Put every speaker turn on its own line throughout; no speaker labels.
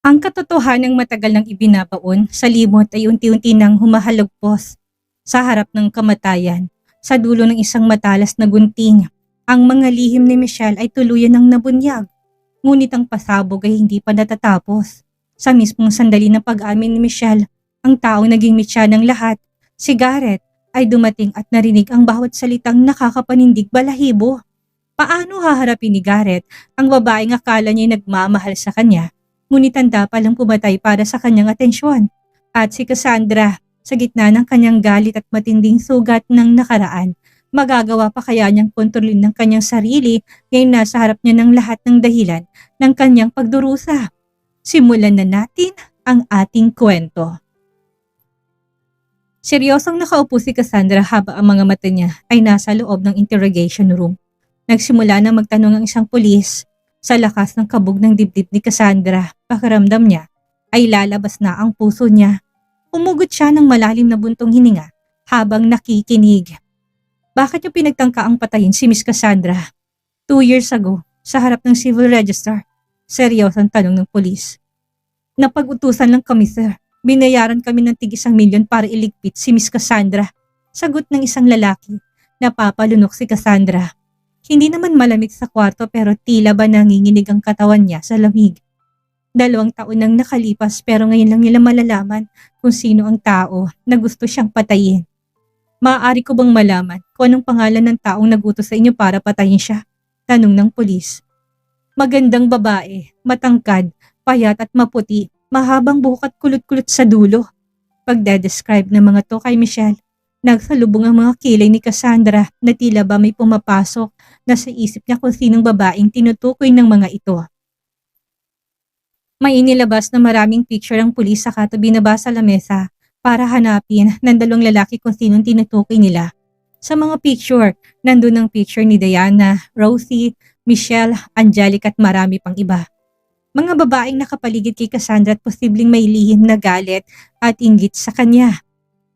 Ang katotohanang matagal nang ibinabaon sa limot ay unti-unti nang humahalagpos sa harap ng kamatayan. Sa dulo ng isang matalas na gunting, ang mga lihim ni Michelle ay tuluyan ng nabunyag. Ngunit ang pasabog ay hindi pa natatapos. Sa mismong sandali ng pag-amin ni Michelle, ang taong naging mitya ng lahat, si Garrett, ay dumating at narinig ang bawat salitang nakakapanindig balahibo. Paano haharapin ni Garrett ang babaeng akala niya'y nagmamahal sa kanya, ngunit handa palang pumatay para sa kanyang atensyon? At si Cassandra, sa gitna ng kanyang galit at matinding sugat ng nakaraan, magagawa pa kaya niyang kontrolin ng kanyang sarili ngayon nasa harap niya ng lahat ng dahilan ng kanyang pagdurusa? Simulan na natin ang ating kwento. Seryosong nakaupo si Cassandra habang ang mga mata niya ay nasa loob ng interrogation room. Nagsimula na magtanong ang isang pulis. Sa lakas ng kabog ng dibdib ni Cassandra, pakiramdam niya ay lalabas na ang puso niya. Umugot siya ng malalim na buntong hininga habang nakikinig. Bakit niyo pinagtangka ang patayin si Miss Cassandra? 2 years ago, sa harap ng civil register. Seryosong tanong ng pulis. Napag-utusan lang kami, sir. Binayaran kami ng tig-1,000,000 para iligpit si Miss Cassandra. Sagot ng isang lalaki. Napapalunok si Cassandra. Hindi naman malamig sa kwarto pero tila ba nanginginig ang katawan niya sa lamig. 2 taon nang nakalipas pero ngayon lang nila malalaman kung sino ang tao na gusto siyang patayin. Maaari ko bang malaman kung anong pangalan ng taong nagutos sa inyo para patayin siya? Tanong ng pulis. Magandang babae, matangkad, payat at maputi, mahabang buhok at kulot-kulot sa dulo. Pagdedescribe ng mga to kay Michelle, nagsalubong ang mga kilay ni Cassandra na tila ba may pumapasok na sa isip niya kung sinong babaeng tinutukoy ng mga ito. May inilabas na maraming picture ang pulis sa katabi na ba sa lamesa para hanapin ng 2 lalaki kung sinong tinutukoy nila. Sa mga picture, nandun ang picture ni Diana, Rosie, Michelle, Angelica at marami pang iba. Mga babaeng nakapaligid kay Cassandra at posibleng may lihim na galit at inggit sa kanya.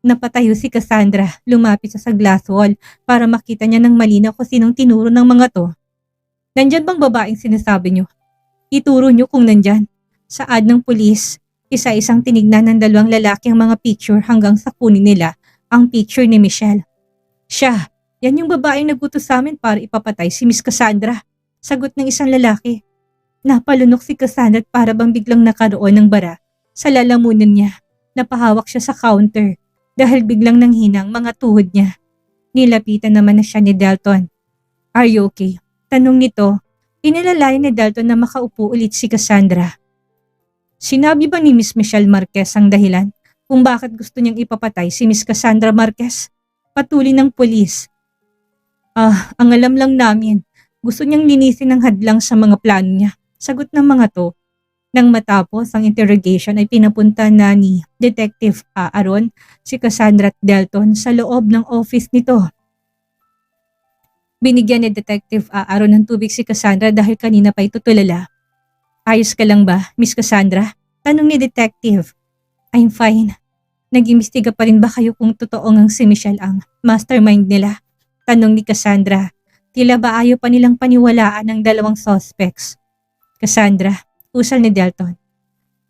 Napatayo si Cassandra, lumapit sa glass wall para makita niya ng malinaw kung sinong tinuro ng mga to. Nandyan bang babaeng sinasabi niyo? Ituro niyo kung nandyan. Saad ng pulis, isa-isang tinignan ng 2 lalaki ang mga picture hanggang sa kunin nila ang picture ni Michelle. Siya, yan yung babaeng nagutos sa amin para ipapatay si Miss Cassandra. Sagot ng isang lalaki. Napalunok si Cassandra at para bang biglang nakaroon ng bara sa lalamunan niya. Napahawak siya sa counter dahil biglang nanghinang mga tuhod niya. Nilapitan naman na siya ni Dalton. Are you okay? Tanong nito. Inilalayan ni Dalton na makaupo ulit si Cassandra. Sinabi ba ni Miss Michelle Marquez ang dahilan kung bakit gusto niyang ipapatay si Miss Cassandra Marquez? Patuloy ng pulis. Ang alam lang namin, gusto niyang linisin ang hadlang sa mga plano niya. Sagot ng mga to. Nang matapos ang interrogation ay pinapunta na ni Detective Aaron si Cassandra at Dalton sa loob ng office nito. Binigyan ni Detective Aaron ng tubig si Cassandra dahil kanina pa ito tulala. Ayos ka lang ba, Miss Cassandra? Tanong ni Detective. I'm fine. Nag-imbestiga pa rin ba kayo kung totoo ngang si Michelle ang mastermind nila? Tanong ni Cassandra. Tila ba ayaw pa nilang paniwalaan ng 2 suspects? Cassandra, usal ni Dalton.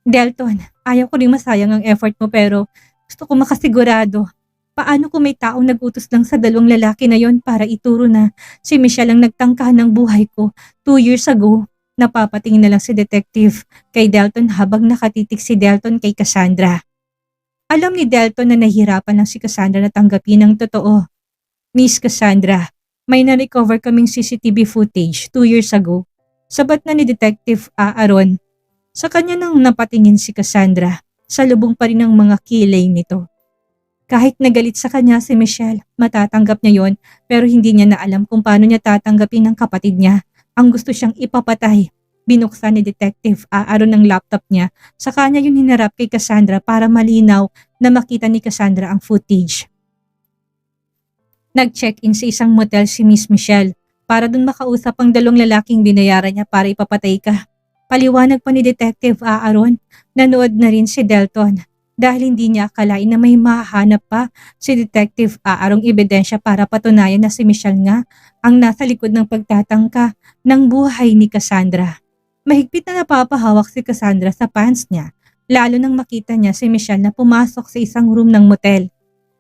Dalton, ayaw ko rin masayang ang effort mo pero gusto ko makasigurado. Paano kung may taong nagutos lang sa 2 lalaki na yon para ituro na si Michelle ang nagtangkahan ng buhay ko 2 years ago? Napapatingin na lang si Detective kay Dalton habang nakatitig si Dalton kay Cassandra. Alam ni Dalton na nahihirapan lang si Cassandra na tanggapin ang totoo. Miss Cassandra, may na-recover kaming CCTV footage 2 years ago. Sabat na ni Detective Aaron. Sa kanya nang napatingin si Cassandra, salubong pa rin ang mga kilay nito. Kahit nagalit sa kanya si Michelle, matatanggap niya yon pero hindi niya na alam kung paano niya tatanggapin ang kapatid niya. Ang gusto siyang ipapatay. Binuksan ni Detective Aaron ng laptop niya, sa kanya yun hinarap kay Cassandra para malinaw na makita ni Cassandra ang footage. Nag-check-in sa isang motel si Miss Michelle para dun makausap ang 2 lalaking binayaran niya para ipapatay ka. Paliwanag pa ni Detective Aaron, nanood na rin si Dalton dahil hindi niya akalain na may mahanap pa si Detective Aaron ebidensya para patunayan na si Michelle nga ang nasa likod ng pagtatangka ng buhay ni Cassandra. Mahigpit na napapahawak si Cassandra sa pants niya, lalo nang makita niya si Michelle na pumasok sa isang room ng motel.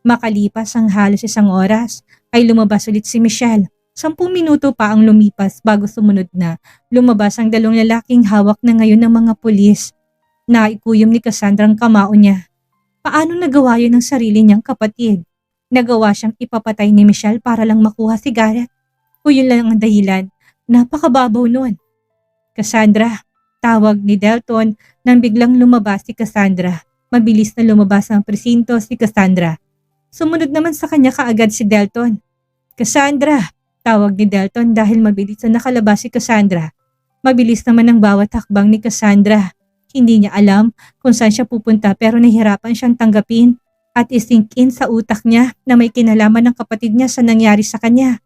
Makalipas ang halos 1 oras, ay lumabas ulit si Michelle. 10 minuto pa ang lumipas bago sumunod na lumabas ang 2 lalaking hawak na ngayon ng mga pulis. Naikuyom ni Cassandra ang kamao niya. Paano nagawa yun ng sarili niyang kapatid? Nagawa siyang ipapatay ni Michelle para lang makuha si Garrett? O yun lang ang dahilan? Napakababaw nun. Cassandra, tawag ni Delton nang biglang lumabas si Cassandra. Mabilis na lumabas ang presinto si Cassandra. Sumunod naman sa kanya kaagad si Delton. Cassandra, tawag ni Delton dahil mabilis na nakalabas si Cassandra. Mabilis naman ang bawat hakbang ni Cassandra. Hindi niya alam kung saan siya pupunta pero nahihirapan siyang tanggapin at isink in sa utak niya na may kinalaman ng kapatid niya sa nangyari sa kanya.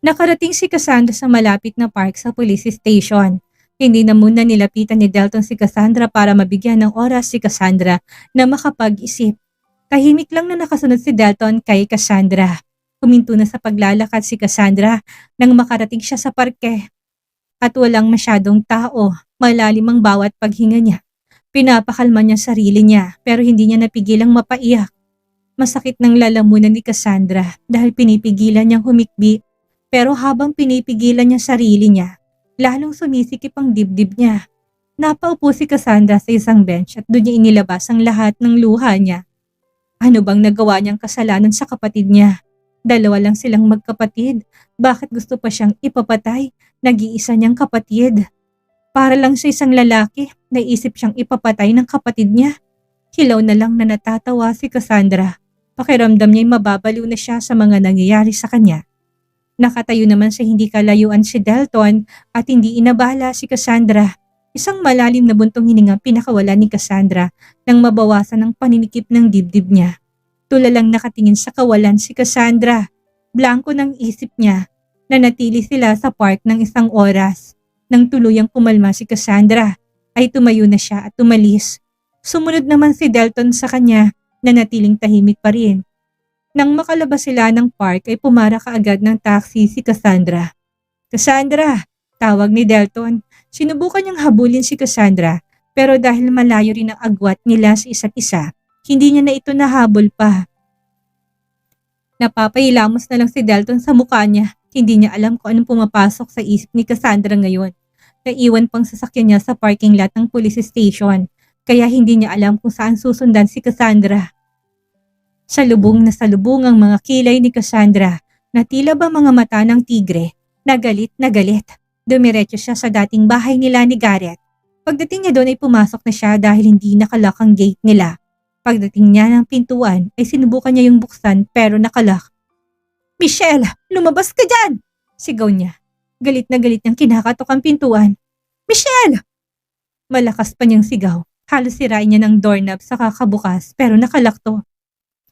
Nakarating si Cassandra sa malapit na park sa police station. Hindi na muna nilapitan ni Delton si Cassandra para mabigyan ng oras si Cassandra na makapag-isip. Tahimik lang na nakasunod si Delton kay Cassandra. Huminto na sa paglalakad si Cassandra nang makarating siya sa parke. At walang masyadong tao, malalim ang bawat paghinga niya. Pinapakalma niya sarili niya pero hindi niya napigilang mapaiyak. Masakit ng lalamunan ni Cassandra dahil pinipigilan niyang humikbi. Pero habang pinipigilan niya sarili niya, lalong sumisikip ang dibdib niya. Napaupo si Cassandra sa isang bench at doon niya inilabas ang lahat ng luha niya. Ano bang nagawa niyang kasalanan sa kapatid niya? 2 lang silang magkapatid. Bakit gusto pa siyang ipapatay? Nag-iisa niyang kapatid. Para lang sa isang lalaki, naisip siyang ipapatay ng kapatid niya. Hilaw na lang na natatawa si Cassandra. Pakiramdam niya'y mababaliw na siya sa mga nangyayari sa kanya. Nakatayo naman sa hindi kalayuan si Delton at hindi inabala si Cassandra. Isang malalim na buntong hininga pinakawala ni Cassandra nang mabawasan ang paninikip ng dibdib niya. Tulalang nakatingin sa kawalan si Cassandra. Blanko ng isip niya. Nanatili sila sa park ng 1 oras. Nang tuluyang kumalma si Cassandra, ay tumayo na siya at umalis. Sumunod naman si Delton sa kanya, nanatiling tahimik pa rin. Nang makalabas sila ng park ay pumara kaagad ng taxi si Cassandra. Cassandra, tawag ni Delton. Sinubukan niyang habulin si Cassandra pero dahil malayo rin ang agwat nila sa isa't isa, hindi niya na ito nahabol pa. Napapahilamos na lang si Delton sa mukha niya. Hindi niya alam kung anong pumapasok sa isip ni Cassandra ngayon. Naiwan pang sasakyan niya sa parking lot ng police station kaya hindi niya alam kung saan susundan si Cassandra. Salubong ang mga kilay ni Cassandra na tila ba mga mata ng tigre na galit na galit. Dumiretso siya sa dating bahay nila ni Garrett. Pagdating niya doon ay pumasok na siya dahil hindi nakalock ang gate nila. Pagdating niya ng pintuan ay sinubukan niya yung buksan pero nakalock. Michelle, lumabas ka dyan! Sigaw niya. Galit na galit niyang kinakatok ang pintuan. Michelle! Malakas pa niyang sigaw. Halos sirain niya ng doorknob sa kakabukas pero nakalock to.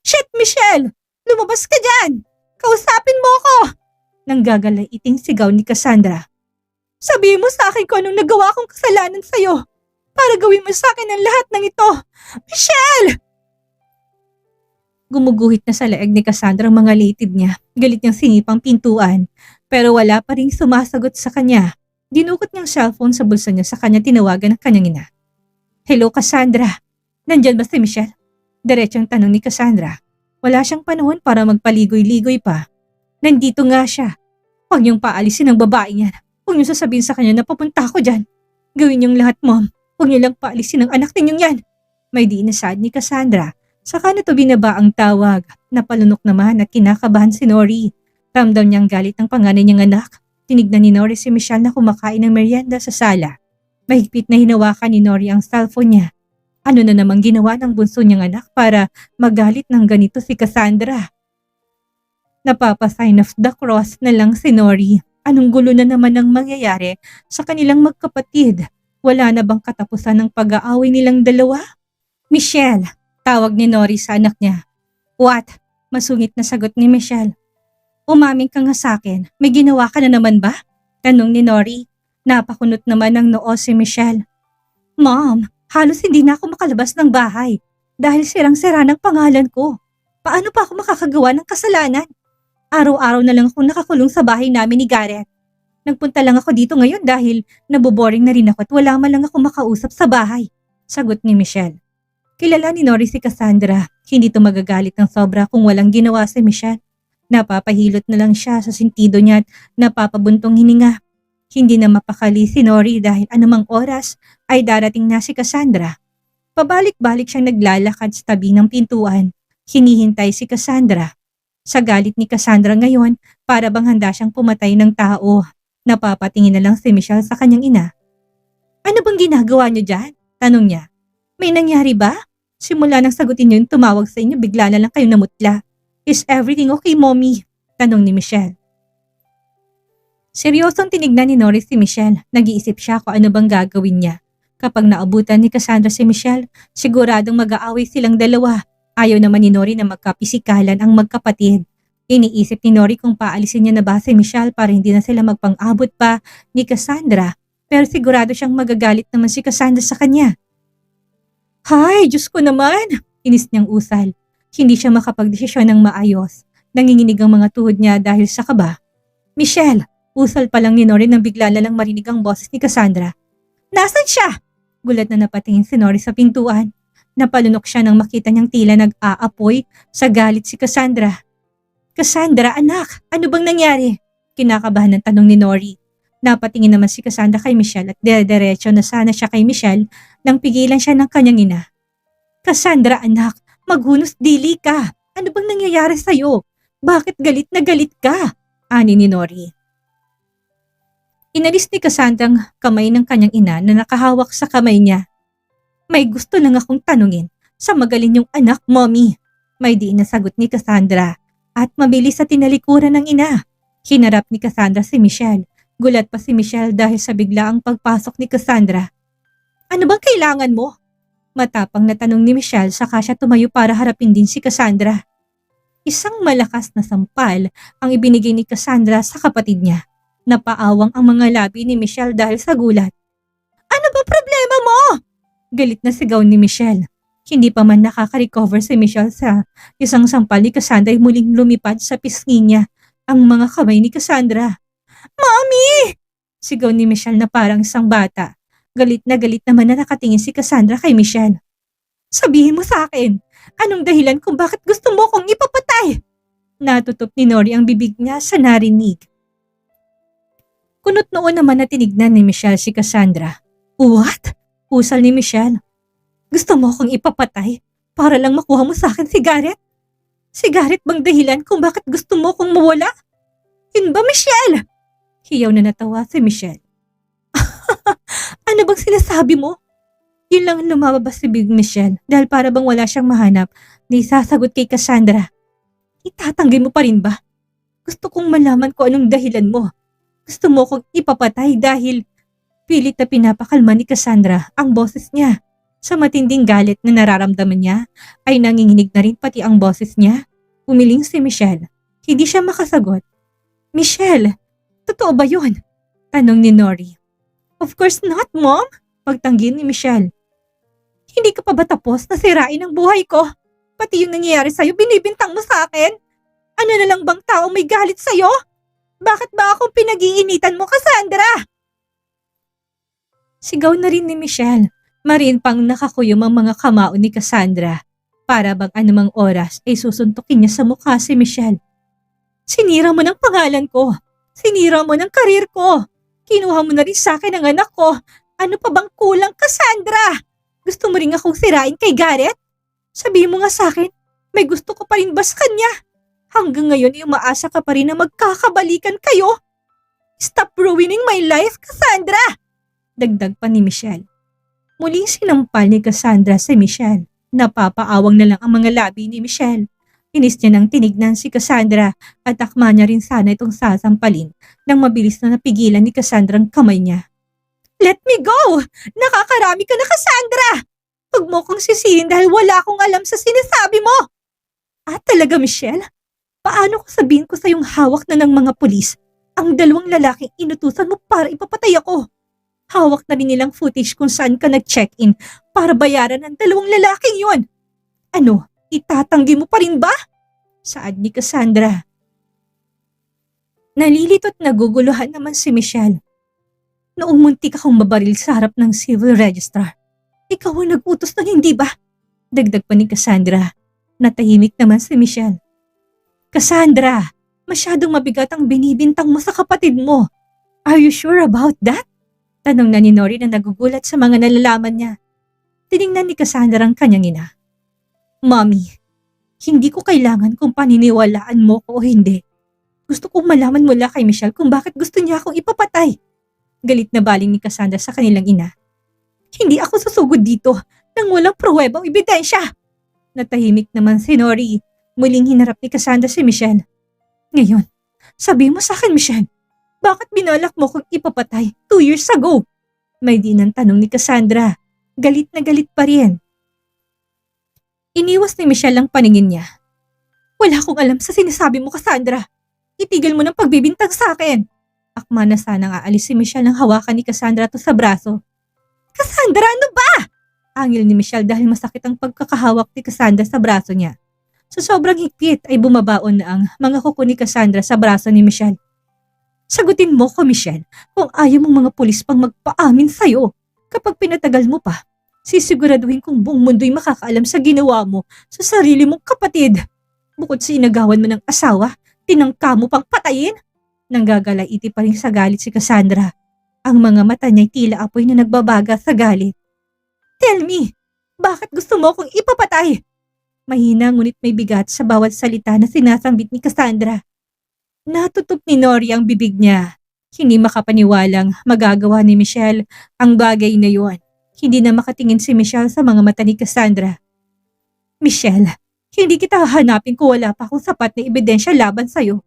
Shit, Michelle! Lumabas ka dyan! Kausapin mo ako! Nanggagalayiting sigaw ni Cassandra. Sabihin mo sa akin kung anong nagawa kong kasalanan sa'yo para gawin mo sa akin ang lahat ng ito. Michelle! Gumuguhit na sa leeg ni Cassandra ang mga latid niya. Galit niyang sinipang pintuan pero wala pa ring sumasagot sa kanya. Dinukot niyang cellphone sa bulsa niya sa kanya tinawagan ng kanyang ina. Hello Cassandra, nandyan ba si Michelle? Diretsong tanong ni Cassandra. Wala siyang panahon para magpaligoy-ligoy pa. Nandito nga siya. Huwag niyong paalisin ang babae niyan. Huwag niyo sasabihin sa kanya na papunta ako dyan. Gawin niyong lahat, Mom. Huwag niyo lang paalisin ang anak ninyong yan. May di inasad ni Cassandra. Saka na to binaba ang tawag. Napalunok naman at kinakabahan si Nori. Ramdam niyang galit ng panganay niyang anak. Tinignan ni Nori si Michelle na kumakain ng merienda sa sala. Mahigpit na hinawakan ni Nori ang cellphone niya. Ano na namang ginawa ng bunso niyang anak para magalit ng ganito si Cassandra? Napapasign of the cross na lang si Nori. Anong gulo na naman ang mangyayari sa kanilang magkapatid? Wala na bang katapusan ng pag-aaway nilang dalawa? Michelle, tawag ni Nori sa anak niya. What? Masungit na sagot ni Michelle. Umamin ka nga sa akin, may ginawa ka na naman ba? Tanong ni Nori. Napakunot naman ng noo si Michelle. Mom, halos hindi na ako makalabas ng bahay dahil sirang-sira ng pangalan ko. Paano pa ako makakagawa ng kasalanan? Araw-araw na lang akong nakakulong sa bahay namin ni Garrett. Nagpunta lang ako dito ngayon dahil naboboring na rin ako at wala man lang ako makausap sa bahay. Sagot ni Michelle. Kilala ni Nori si Cassandra. Hindi to magagalit ng sobra kung walang ginawa si Michelle. Napapahilot na lang siya sa sentido niya at napapabuntong hininga. Hindi na mapakali si Nori dahil anumang oras ay darating na si Cassandra. Pabalik-balik siyang naglalakad sa tabi ng pintuan. Hinihintay si Cassandra. Sa galit ni Cassandra ngayon, para bang handa siyang pumatay ng tao. Napapatingin na lang si Michelle sa kanyang ina. Ano bang ginagawa niyo dyan? Tanong niya. May nangyari ba? Simula nang sagutin niyo yung tumawag sa inyo, bigla na lang kayo namutla. Is everything okay, mommy? Tanong ni Michelle. Seryosong tinignan ni Nori si Michelle. Nag-iisip siya kung ano bang gagawin niya. Kapag naabutan ni Cassandra si Michelle, siguradong mag-aaway silang dalawa. Ayaw naman ni Nori na magkapisikalan ang magkapatid. Iniisip ni Nori kung paalisin niya na ba si Michelle para hindi na sila magpang-abot pa ni Cassandra. Pero sigurado siyang magagalit naman si Cassandra sa kanya. Hay, Diyos ko naman! Inis niyang usal. Hindi siya makapagdesisyon ng maayos. Nanginginig ang mga tuhod niya dahil sa kaba. Michelle! Usal pa lang ni Nori nang bigla na lang marinig ang boses ni Cassandra. Nasaan siya? Gulat na napatingin si Nori sa pintuan. Napalunok siya nang makita niyang tila nag-aapoy sa galit si Cassandra. Cassandra, anak, ano bang nangyari? Kinakabahan ng tanong ni Nori. Napatingin naman si Cassandra kay Michelle at dire-diretso na sana siya kay Michelle nang pigilan siya ng kanyang ina. Cassandra, anak, maghunos dili ka. Ano bang nangyayari sa'yo? Bakit galit na galit ka? Ani ni Nori. Inalis ni Cassandra ang kamay ng kanyang ina na nakahawak sa kamay niya. May gusto lang akong tanungin sa magaling yung anak, mommy. May diin na sagot ni Cassandra at mabilis sa tinalikuran ng ina. Hinarap ni Cassandra si Michelle. Gulat pa si Michelle dahil sa biglaang pagpasok ni Cassandra. Ano bang kailangan mo? Matapang na tanong ni Michelle saka siya tumayo para harapin din si Cassandra. Isang malakas na sampal ang ibinigay ni Cassandra sa kapatid niya. Napaawang ang mga labi ni Michelle dahil sa gulat. Ano ba problema mo? Galit na sigaw ni Michelle. Hindi pa man nakaka-recover si Michelle sa isang sampal ni Cassandra ay muling lumipad sa pisngi niya ang mga kamay ni Cassandra. Mommy! Sigaw ni Michelle na parang isang bata. Galit naman na nakatingin si Cassandra kay Michelle. Sabihin mo sa akin, anong dahilan kung bakit gusto mo kong ipapatay? Natutup ni Nori ang bibig niya sa narinig. Kunot noon naman na tinignan ni Michelle si Cassandra. What? Usal ni Michelle. Gusto mo akong ipapatay para lang makuha mo sa akin sigaret? Sigaret bang dahilan kung bakit gusto mo akong mawala? Yun ba, Michelle? Hiyaw na natawa si Michelle. Ano bang sinasabi mo? Yun lang lumabas si Big Michelle dahil para bang wala siyang mahanap na isasagot kay Cassandra. Itatanggi mo pa rin ba? Gusto kong malaman kung anong dahilan mo. Gusto mo kong ipapatay dahil pilit na pinapakalma ni Cassandra ang boses niya. Sa matinding galit na nararamdaman niya ay nanginginig na rin pati ang boses niya. Umiling si Michelle. Hindi siya makasagot. Michelle, totoo ba yun? Tanong ni Nori. Of course not, Mom. Pagtanggi ni Michelle. Hindi ka pa ba tapos na sirain ang buhay ko? Pati yung nangyayari sa'yo binibintang mo sa akin? Ano na lang bang taong may galit sa'yo? Bakit ba akong pinag-iinitan mo, Cassandra? Sigaw na rin ni Michelle. Marin pang nakakuyom ang mga kamao ni Cassandra. Para bang anumang oras ay susuntukin niya sa mukha si Michelle. Sinira mo ng pangalan ko. Sinira mo ng karir ko. Kinuha mo na rin sa akin ang anak ko. Ano pa bang kulang, Cassandra? Gusto mo rin akong sirain kay Garrett? Sabihin mo nga sa akin, may gusto ko pa rin ba sa kanya? Hanggang ngayon ay umaasa ka pa rin na magkakabalikan kayo? Stop ruining my life, Cassandra! Dagdag pa ni Michelle. Muling sinampal ni Cassandra si Michelle. Napapaawang na lang ang mga labi ni Michelle. Inis niya nang tinignan si Cassandra at akma niya rin sana itong sasampalin nang mabilis na napigilan ni Cassandra ang kamay niya. Let me go! Nakakarami ka na, Cassandra! Huwag mo kong sisihin dahil wala akong alam sa sinasabi mo! Talaga, Michelle? Paano ko sabihin ko sa yung hawak na ng mga pulis ang dalawang lalaking inutusan mo para ipapatay ako? Hawak na rin nilang footage kung saan ka nag-check-in para bayaran ng dalawang lalaking yon. Ano, itatanggi mo pa rin ba? Saad ni Cassandra. Nalilito't naguguluhan naman si Michelle. Noong muntik akong mabaril sa harap ng civil registrar, ikaw ang nag-utos ng hindi ba? Dagdag pa ni Cassandra. Natahimik naman si Michelle. Cassandra, masyadong mabigat ang binibintang mo sa kapatid mo. Are you sure about that? Tanong na ni Nori na nagugulat sa mga nalalaman niya. Tiningnan ni Cassandra ang kanyang ina. Mommy, hindi ko kailangan kung paniniwalaan mo ko o hindi. Gusto kong malaman mula kay Michelle kung bakit gusto niya akong ipapatay. Galit na baling ni Cassandra sa kanilang ina. Hindi ako susugod dito nang walang pruweba o ebidensya. Natahimik naman si Nori. Muling hinarap ni Cassandra si Michelle. Ngayon, sabi mo sa akin Michelle, bakit binalak mo kong ipapatay 2 years ago? May dinang tanong ni Cassandra. Galit na galit pa rin. Iniwas ni Michelle ang paningin niya. Wala akong alam sa sinasabi mo Cassandra. Itigil mo ng pagbibintang sa akin. Akma na sanang aalis si Michelle nang hawakan ni Cassandra to sa braso. Cassandra, ano ba? Angil ni Michelle dahil masakit ang pagkakahawak ni Cassandra sa braso niya. Sa sobrang higpit ay bumabaon na ang mga kuko ni Cassandra sa braso ni Michelle. Sagutin mo ko Michelle kung ayaw mong mga pulis pang magpaamin sa'yo. Kapag pinatagal mo pa, sisiguraduhin kong buong mundo'y makakaalam sa ginawa mo sa sarili mong kapatid. Bukod sa inagawan mo ng asawa, tinangka mo pang patayin? Nanggagalaiti pa rin sa galit si Cassandra. Ang mga mata niya'y tila apoy na nagbabaga sa galit. Tell me, bakit gusto mo akong ipapatay? Mahina ngunit may bigat sa bawat salita na sinasambit ni Cassandra. Natutup ni Nori ang bibig niya. Hindi makapaniwalang magagawa ni Michelle ang bagay na yun. Hindi na makatingin si Michelle sa mga mata ni Cassandra. Michelle, hindi kita hahanapin kung wala pa akong sapat na ebidensya laban sa'yo.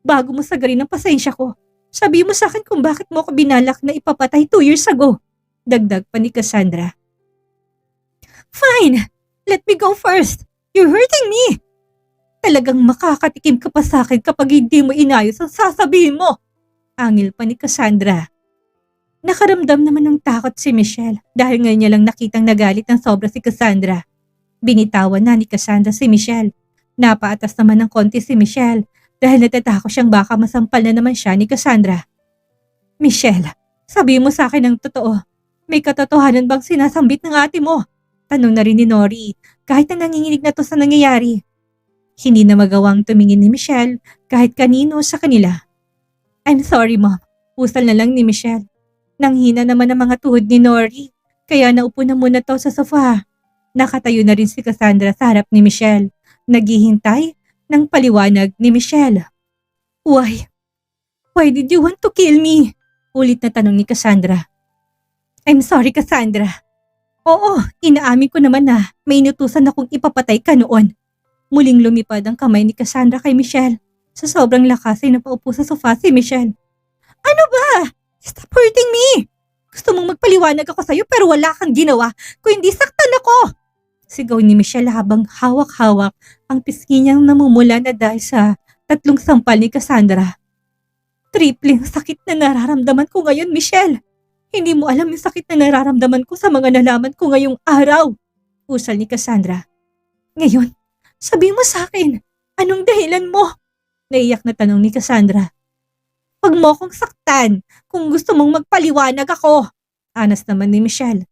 Bago mo sagarin ang pasensya ko, sabi mo sa akin kung bakit mo ko binalak na ipapatay 2 years ago. Dagdag pa ni Cassandra. Fine, let me go first. You're hurting me. Talagang makakatikim ka pa sa akin kapag hindi mo inayos ang sasabihin mo. Angil pa ni Cassandra. Nakaramdam naman ng takot si Michelle dahil ngayon niya lang nakitang nagalit ng sobra si Cassandra. Binitawan na ni Cassandra si Michelle. Napaatas naman ng konti si Michelle dahil natatakot siyang baka masampal na naman siya ni Cassandra. Michelle, sabi mo sa akin ang totoo. May katotohanan bang sinasambit ng ate mo? Tanong na rin ni Nori kahit na nanginginig na to sa nangyayari. Hindi na magawang tumingin ni Michelle kahit kanino sa kanila. I'm sorry mom, pusal na lang ni Michelle. Nanghina naman ang mga tuhod ni Nori kaya naupo na muna to sa sofa. Nakatayo na rin si Cassandra sa harap ni Michelle, naghihintay ng paliwanag ni Michelle. Why? Why did you want to kill me? Ulit na tanong ni Cassandra. I'm sorry Cassandra. Oo, inaamin ko naman na may inutusan akong ipapatay ka noon. Muling lumipad ang kamay ni Cassandra kay Michelle. Sa sobrang lakas ay napaupo sa sofa si Michelle. Ano ba? Stop hurting me! Gusto mong magpaliwanag ako sa'yo pero wala kang ginawa kung hindi saktan ako! Sigaw ni Michelle habang hawak-hawak ang pisngi niyang namumula na dahil sa 3 sampal ni Cassandra. Tripling sakit na nararamdaman ko ngayon, Michelle. Hindi mo alam yung sakit na nararamdaman ko sa mga nalaman ko ngayong araw. Usal ni Cassandra. Ngayon, sabi mo sa akin, anong dahilan mo? Naiyak na tanong ni Cassandra. Huwag mo akong saktan kung gusto mong magpaliwanag ako. Anas naman ni Michelle.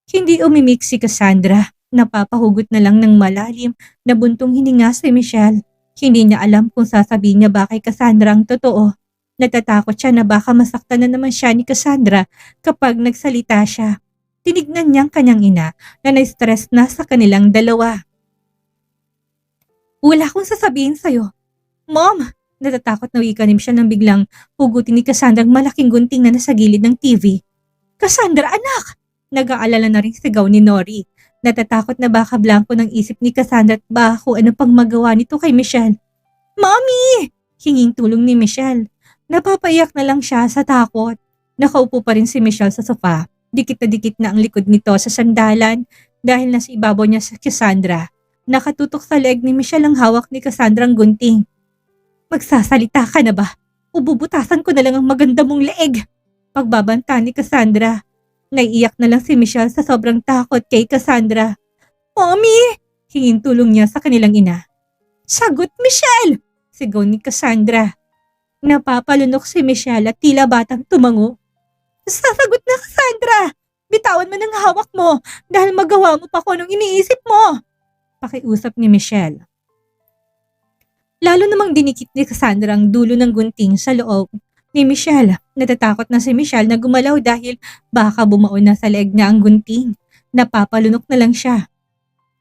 Hindi umimik si Cassandra. Napapahugot na lang ng malalim na buntong hininga si Michelle. Hindi niya alam kung sasabihin niya ba kay Cassandra ang totoo. Natatakot siya na baka masaktan na naman siya ni Cassandra kapag nagsalita siya. Tinignan niyang kanyang ina na na-stress na sa kanilang dalawa. Wala akong sasabihin sa'yo. Mom! Natatakot na wika ni Michelle nang biglang hugutin ni Cassandra ang malaking gunting na nasa gilid ng TV. Cassandra, anak! Nag-aalala na rin sigaw ni Nori. Natatakot na baka blanko ng isip ni Cassandra at baka kung ano pang magawa nito kay Michelle. Mommy! Hinging tulong ni Michelle. Napapaiyak na lang siya sa takot. Nakaupo pa rin si Michelle sa sofa. Dikit na ang likod nito sa sandalan dahil nasa ibabaw niya sa Cassandra. Nakatutok sa leg ni Michelle ang hawak ni Cassandra ang gunting. Magsasalita ka na ba? Ububutasan ko na lang ang maganda mong leeg. Pagbabanta ni Cassandra. Naiiyak na lang si Michelle sa sobrang takot kay Cassandra. Mommy! Hinging tulong niya sa kanilang ina. Sagot Michelle! Sigaw ni Cassandra. Napapalunok si Michelle at tila batang tumango. Sasagot na, Cassandra! Bitawan mo ng hawak mo dahil magawa mo pa kung anong iniisip mo! Pakiusap ni Michelle. Lalo namang dinikit ni Cassandra ang dulo ng gunting sa loob ni Michelle. Natatakot na si Michelle na gumalaw dahil baka bumaon na sa leeg niya ang gunting. Napapalunok na lang siya.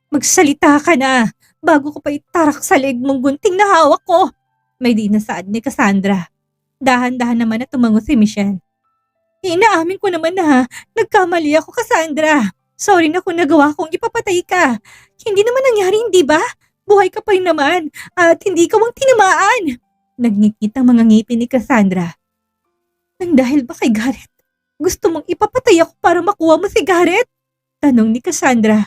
Magsalita ka na bago ko pa itarak sa leeg mong gunting na hawak ko. May di nasaad ni Cassandra. Dahan-dahan naman na tumango si Michelle. Inaamin ko naman na nagkamali ako, Cassandra. Sorry na kung nagawa kong ipapatay ka. Hindi naman nangyari, hindi ba? Buhay ka pa rin naman at hindi ka wang tinamaan. Nagngit-ngit ang mga ngipin ni Cassandra. Nang dahil ba kay Garrett? Gusto mong ipapatay ako para makuha mo si Garrett? Tanong ni Cassandra.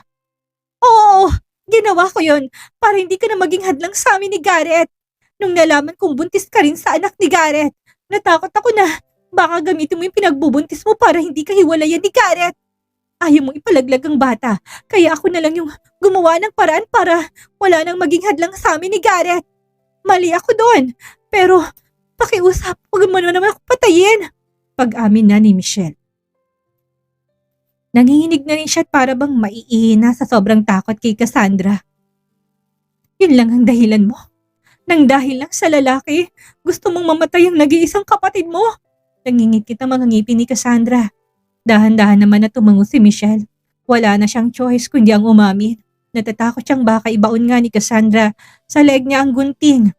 Oo, ginawa ko yon para hindi ka na maging hadlang sa amin ni Garrett. Nung nalaman kong buntis ka rin sa anak ni Garrett, natakot ako na baka gamitin mo yung pinagbubuntis mo para hindi ka hiwalayan ni Garrett. Ayaw mong ipalaglag ang bata, kaya ako na lang yung gumawa ng paraan para wala nang maging hadlang sa amin ni Garrett. Mali ako doon, pero pakiusap, huwag mo naman ako patayin. Pag-amin na ni Michelle. Nanginginig na rin siya at para bang maiihina sa sobrang takot kay Cassandra. Yun lang ang dahilan mo. Nang dahil lang sa lalaki, gusto mong mamatay ang nag-iisang kapatid mo. Nangingit ang mga ngipin ni Cassandra. Dahan-dahan naman na tumango si Michelle. Wala na siyang choice kundi ang umamin. Natatakot siyang baka ibaon nga ni Cassandra sa leeg niya ang gunting.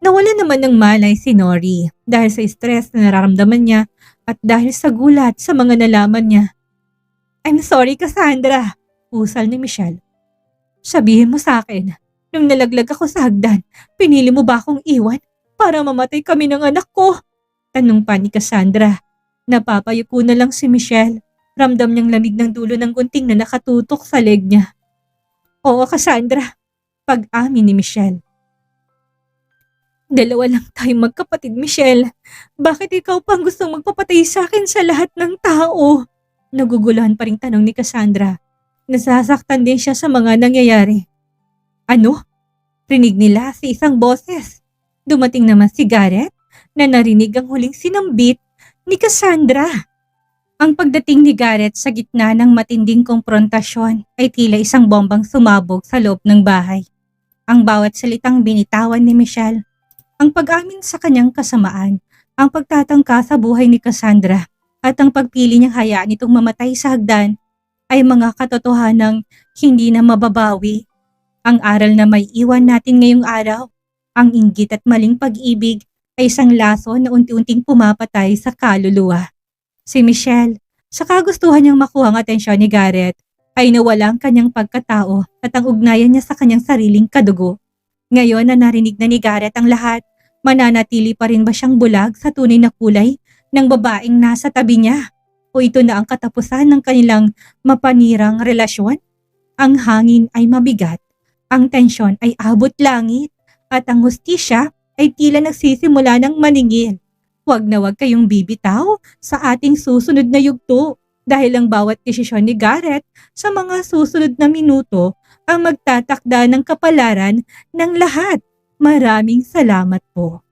Nawala naman ng malay si Nori dahil sa stress na nararamdaman niya at dahil sa gulat sa mga nalaman niya. I'm sorry, Cassandra, usal ni Michelle. Sabihin mo sa akin, nung nalaglag ako sa hagdan, pinili mo ba akong iwan para mamatay kami ng anak ko? Tanong pa ni Cassandra. Napapayuko na lang si Michelle. Ramdam niyang lamig ng dulo ng gunting na nakatutok sa leg niya. Oo, Cassandra. Pag-amin ni Michelle. Dalawa lang tayong magkapatid, Michelle. Bakit ikaw pang gustong magpapatay sa akin sa lahat ng tao? Naguguluhan pa ring tanong ni Cassandra. Nasasaktan din siya sa mga nangyayari. Ano? Rinig nila sa isang boses. Dumating naman si Garrett na narinig ang huling sinambit ni Cassandra. Ang pagdating ni Garrett sa gitna ng matinding komprontasyon ay tila isang bombang sumabog sa loob ng bahay. Ang bawat salitang binitawan ni Michelle, ang pag-amin sa kanyang kasamaan, ang pagtatangka sa buhay ni Cassandra at ang pagpili niyang hayaan itong mamatay sa hagdan ay mga katotohanang hindi na mababawi. Ang aral na may iwan natin ngayong araw, ang inggit at maling pag-ibig ay isang laso na unti-unting pumapatay sa kaluluwa. Si Michelle, sa kagustuhan niyang makuha ang atensyon ni Garrett, ay nawala ang kanyang pagkatao at ang ugnayan niya sa kanyang sariling kadugo. Ngayon na narinig na ni Garrett ang lahat, mananatili pa rin ba siyang bulag sa tunay na kulay ng babaeng nasa tabi niya? O ito na ang katapusan ng kanilang mapanirang relasyon? Ang hangin ay mabigat, ang tensyon ay abot langit, at ang hustisya ay tila nagsisimula ng maningil. Huwag na huwag kayong bibitaw sa ating susunod na yugto dahil ang bawat desisyon ni Garrett sa mga susunod na minuto ang magtatakda ng kapalaran ng lahat. Maraming salamat po.